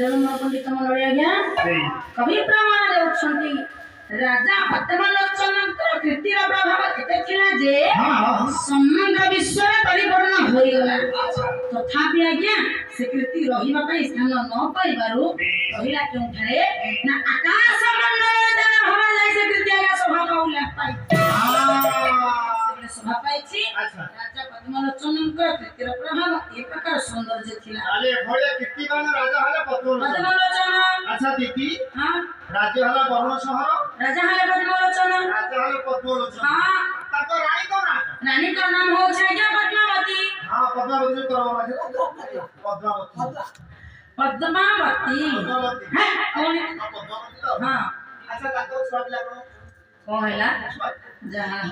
लक्ष्मण पंडित मंडली आज्ञा कवि प्रमाण देउछंती राजा पद्मलोचनकर कीर्तिर प्रभाव एते थिला जे समग्र विश्व परिपूर्ण होई गला तथापि आज्ञा से कीर्ति रहिबा पई स्थान न पाइबारु रहिला केउ ठारे ना आकाश मंडल जन होला जाय से कीर्ति आज्ञा शोभा पाउला पाई शोभा पाइछि राजा पद्मलोचनकर कीर्तिर प्रभाव ए प्रकार सौंदर्य थिला आले भळे कीर्तिमान राजा हला पद्मलोचन अच्छा दीदी हां राज्य हला वर्ण शहर राजा हले पद्मलोचन राजा हला पद्मलोचन हां ताको रानी को ना रानी का नाम हो छाया पद्मावती हां पद्मावती करवा माछे पद्मावती हैं कौन पद्मावती हां अच्छा ताको स्वाद लागो कौन हैला जहां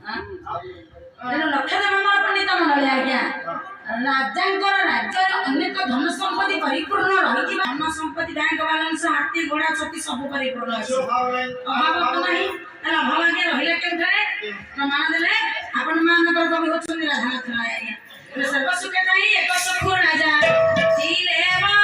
हां तेनो लक्षदेव मंडल पंडित मंडली आज्ञा राजांकर राज्यर अनेक धन संपत्ति परिपूर्ण रही धन संपत्ति बैंक बैलेंस हाथी घोड़ा चौकी सब परिपूर्ण अछि अभाव तो नहीं एला भला के रहिला केउठारे प्रमाण देले आपण मानकर कवि होछन राधानाथ राय आज्ञा सर्व सुख नाही एक सुख राजा दिलेवा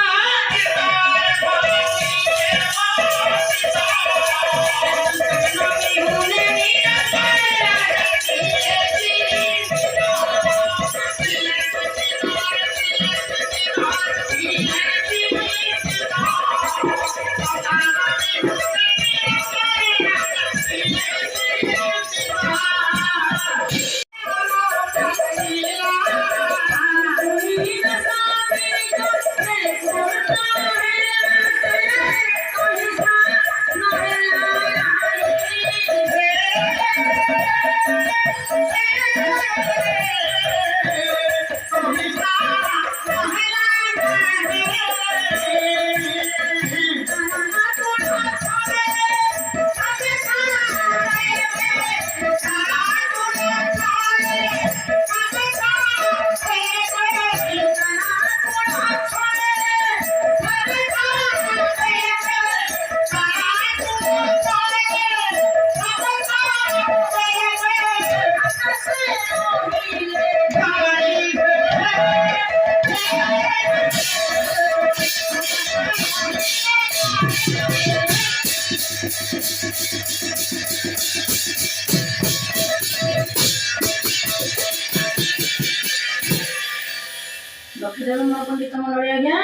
लक्ष्मदेव पंडित मंडली आज्ञा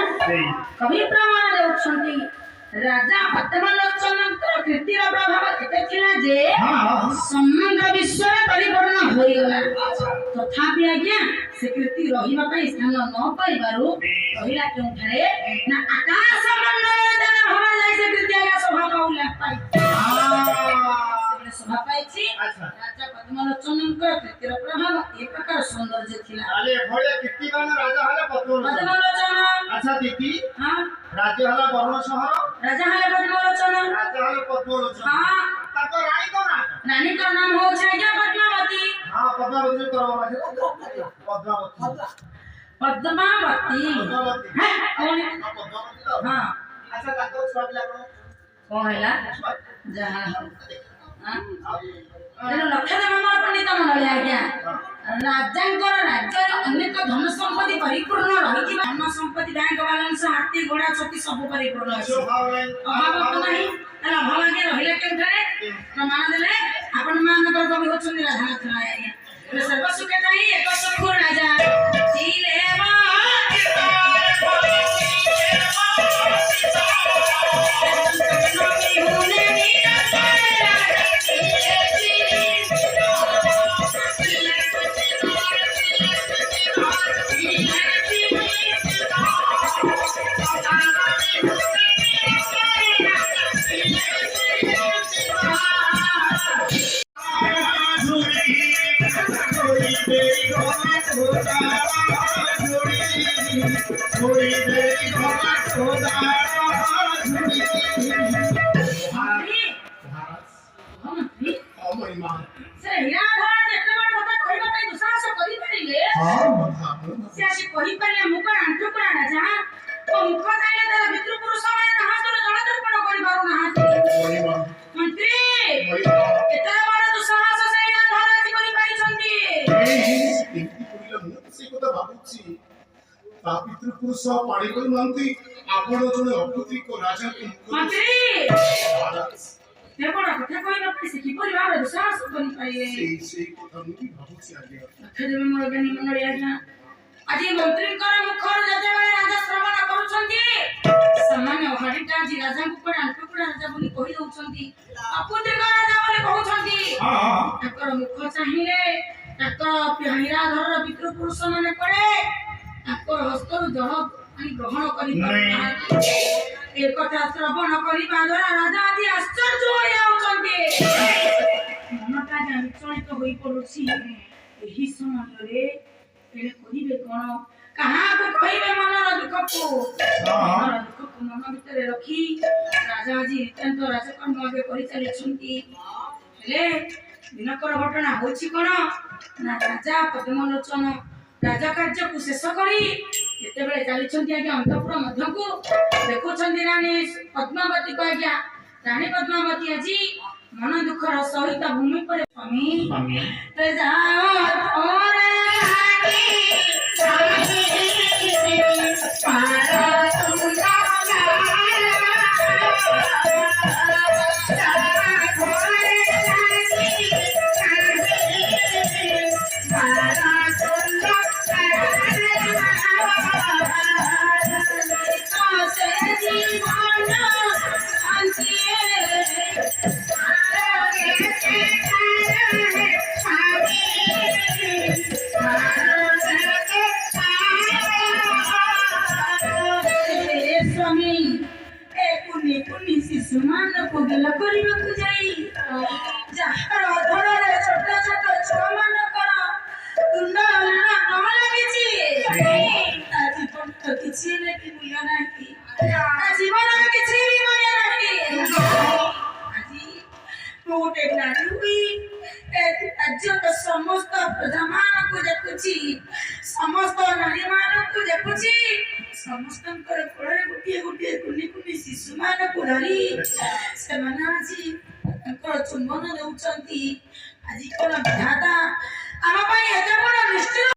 कवि प्रमाण देउछंती राजा पद्मलोचनकर कीर्तिर प्रभाव एते थिला जे समग्र विश्व परिपूर्ण होई गला तथापि आज्ञा से कीर्ति रहिबा पई स्थान न पाइबारु रहिला केउ ठारे ना आकाश मंडल जन होला जाय से कीर्ति आज्ञा शोभा पाउला पाई शोभा पाइछि राजा पद्मलोचनकर कीर्तिर प्रभाव ए प्रकार सौंदर्य थिला आले भळे कीर्तिमान राजा हला पद्मलोचन अच्छा दीदी हां राज्य हला वर्ण शहर राजा हले पद्मलोचन राजा हला पद्मलोचन हां ताको रानी को ना रानी का नाम हो छाया पद्मावती हां पद्मावती करवा माछे पद्मावती पद्मावती हैं कौन पद्मावती हां अच्छा ताको स्वाद लागो कौन हैला जहां हां तेनो लक्षदेव मंडल पंडित मंडली आज्ञा राजांकर राज्यर अनेक धन संपत्ति परिपूर्ण रही धन संपत्ति बैंक बैलेंस हाथी घोड़ा चौकी सब परिपूर्ण अछि अभाव तो नहीं एला भला के रहिला केउठारे प्रमाण देले आपण मानकर कवि होछन राधानाथ राय आज्ञा सर्व सुख नाही एक सुख राजा दिलेवा ତା ପିତୃପୁରୁଷ ପାଣି କରୁନାହାନ୍ତି ଆପଣ ଜଣେ ଅପୁତ୍ରିକ ରାଜାଙ୍କୁ ମନ୍ତ୍ରୀ ମହାରାଜ ଦେବର କଥା କହିବା ପାଇଁ ସେ କିପରି ଭାବରେ ଦୁଃସାହସ କରିପାରିବେ? ସେଇ କଥା ମୁଁ ବି ଭାବୁଛି ଆଜ୍ଞା। ଲକ୍ଷ୍ୟଦେବୀ ମୋର ଜ୍ଞାନୀ ମଣ୍ଡଳୀ ଆଜ୍ଞା, ଆଜି ମନ୍ତ୍ରୀଙ୍କର ମୁଖରୁ ଯେତେବେଳେ ରାଜା ଶ୍ରବଣ କରୁଛନ୍ତି ସାମାନ୍ୟ ହାଡ଼ିଟା ଆଜି ରାଜାଙ୍କୁ କୁଆଡ଼େ ଆଣ୍ଠୁକୁଡ଼ା ରାଜା ବୋଲି କହି ଦଉଛନ୍ତି, ଅପୁତ୍ରିକ ରାଜା ବୋଲି କହୁଛନ୍ତି। ତାଙ୍କର ମୁଖ ଚାହିଁଲେ ତାଙ୍କର ହୀରାଧରର ପିତୃପୁରୁଷ ମାନେ ପଡ଼େ ତାଙ୍କର ହସ୍ତରୁ ଜଳ ପାଣି ଗ୍ରହଣ କରିପାରୁନାହାନ୍ତି। ଏ କଥା ଶ୍ରବଣ କରିବା ଦ୍ୱାରା ରାଜା ଆଜି ଆଶ୍ଚର୍ଯ୍ୟ ହୋଇଯାଉଛନ୍ତି, ମନଟା ବିଚଳିତ ହୋଇ ପଡୁଛି। ଏହି ସମୟରେ ଏଣେ କହିବେ କଣ, କାହାକୁ କହିବେ ମନର ଦୁଃଖକୁ? ମନର ଦୁଃଖକୁ ମନ ଭିତରେ ରଖି ରାଜା ଆଜି ନିତାନ୍ତ ରାଜକର୍ମ ଆଗେ କରିଚାଲିଛନ୍ତି। ହେଲେ ଦିନକର ଘଟଣା ହଉଛି କଣ ନା, ରାଜା ପଦ୍ମଲୋଚନ ରାଜା କାର୍ଯ୍ୟକୁ ଶେଷ କରି ଯେତେବେଳେ ଚାଲିଛନ୍ତି ଆଜ୍ଞା ଅନ୍ତପୁର ମଧ୍ୟକୁ, ଦେଖୁଛନ୍ତି ରାଣୀ ପଦ୍ମାବତୀକୁ। ଆଜ୍ଞା ରାଣୀ ପଦ୍ମାବତୀ ଆଜି ମନ ଦୁଃଖର ସହିତ ଭୂମି ପରେ ସ୍ୱାମୀ ଶିଶୁମାନଙ୍କୁ ଗେଲ କରିବାକୁ ଯାଇ ଯାହାର ଅଧରରେ ଛୋଟ ଛୋଟ ଛୁଆମାନଙ୍କର ତୁଣ୍ଡ ନ ଲାଗିଛି, ଆଜି ପର୍ଯ୍ୟନ୍ତ କିଛି ହେଲେ ବି ମୂଲ୍ୟ ନାହିଁ, ଜୀବନର କିଛି ବି ମୂଲ୍ୟ ନାହିଁ। ଆଜି ମୁଁ ଗୋଟେ ନାରୀ ହୋଇ ରାଜ୍ୟର ସମସ୍ତ ପ୍ରଜାମାନଙ୍କୁ ଦେଖୁଛି, ସମସ୍ତ ନାରୀମାନଙ୍କୁ ଦେଖୁଛି, ସମସ୍ତଙ୍କର କୋଳରେ ଗୋଟିଏ ଗୋଟିଏ କୁନି କୁନି ଶିଶୁମାନଙ୍କୁ ଧରି ସେମାନେ ଆଜି ତାଙ୍କର ଚୁମ୍ବନ ଦେଉଛନ୍ତି। ଆଜି କଣ ବିଧାତା ଆମ ପାଇଁ ଏତେ ବଡ଼ ନିଷ୍ଠୁର